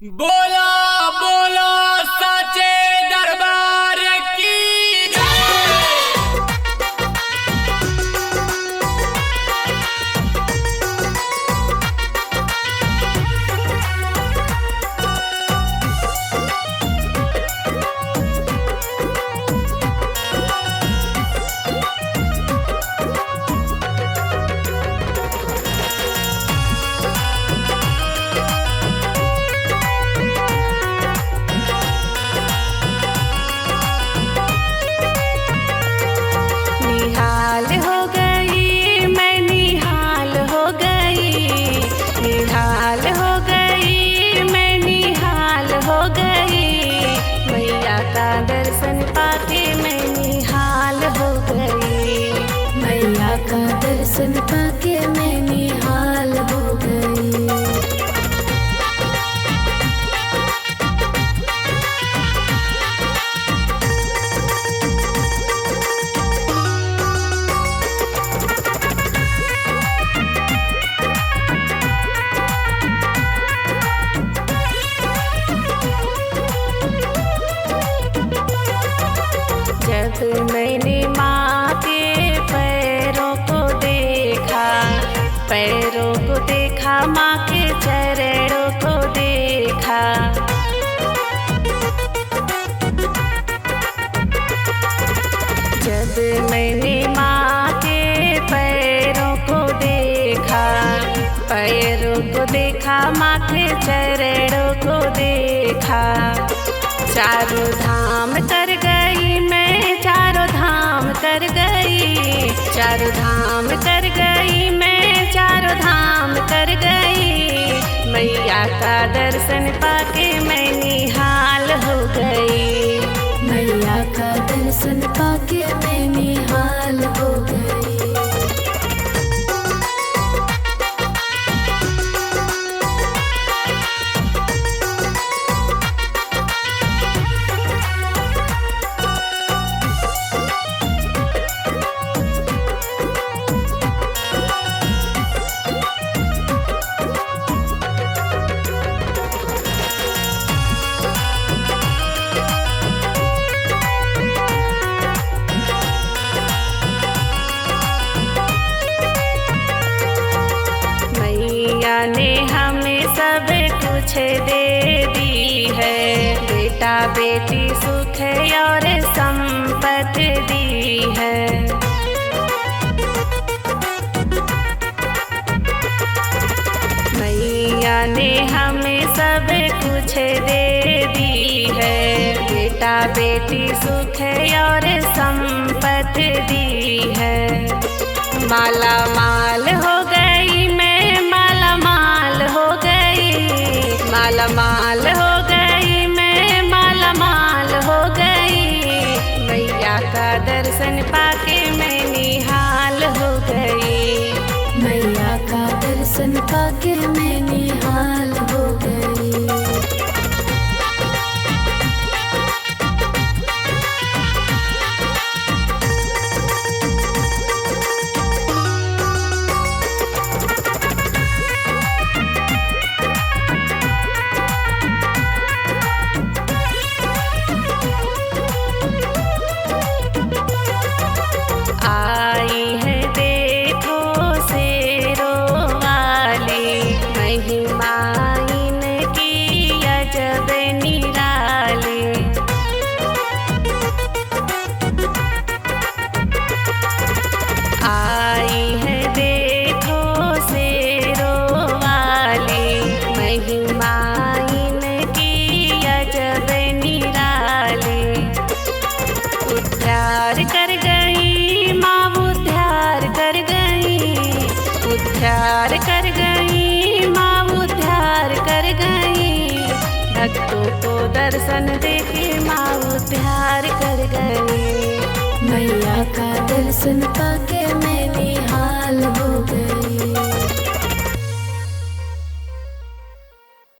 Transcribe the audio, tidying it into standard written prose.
बोला बोला साचे दरबार की जय। निहाल हो गई मैं निहाल हो गई, निहाल हो गई मैं निहाल हो गई, मैया का दर्शन पाके मैं निहाल हो गई, मैया का दर्शन पाके मैं निहाल हो गई। जब मैंने माँ के पैरों को देखा, पैरों को देखा, माँ के चरणों को देखा, जब मैंने माँ के पैरों को देखा, पैरों को देखा, माँ के चरणों को देखा, चारों धाम कर गई मैं, चारों धाम कर गई, चारों धाम कर गई मैं, चारों धाम कर गई, मैया का दर्शन पाके मैं निहाल हो गई, मैया का दर्शन पाके मैं निहाल हो गई। मैया ने हमें सब कुछ दे दी है, बेटा बेटी सुख और संपत्ति दी है, मैया ने हमें सब कुछ दे दी है, बेटा बेटी सुख और संपत्ति दी है, माला माल हो गई मैं, माला माल हो गई, माला माल हो गई मैं, माला माल हो गई, मैया का दर्शन पाके मैं निहाल हो गई, मैया का दर्शन पाके मैं निहाल हो गई। आई है देखो शेरों वाली, महिमा इनकी अजब निराली, आई है देखो शेरों वाली, महिमा इनकी अजब निराली, उद्धार कर गई माँ, उद्धार कर गई, उद्धार कर गई माँ, उद्धार कर गई, भक्तों को दर्शन देके माँ उद्धार कर गई, मैया का दर्शन पाके मैं निहाल हो गई।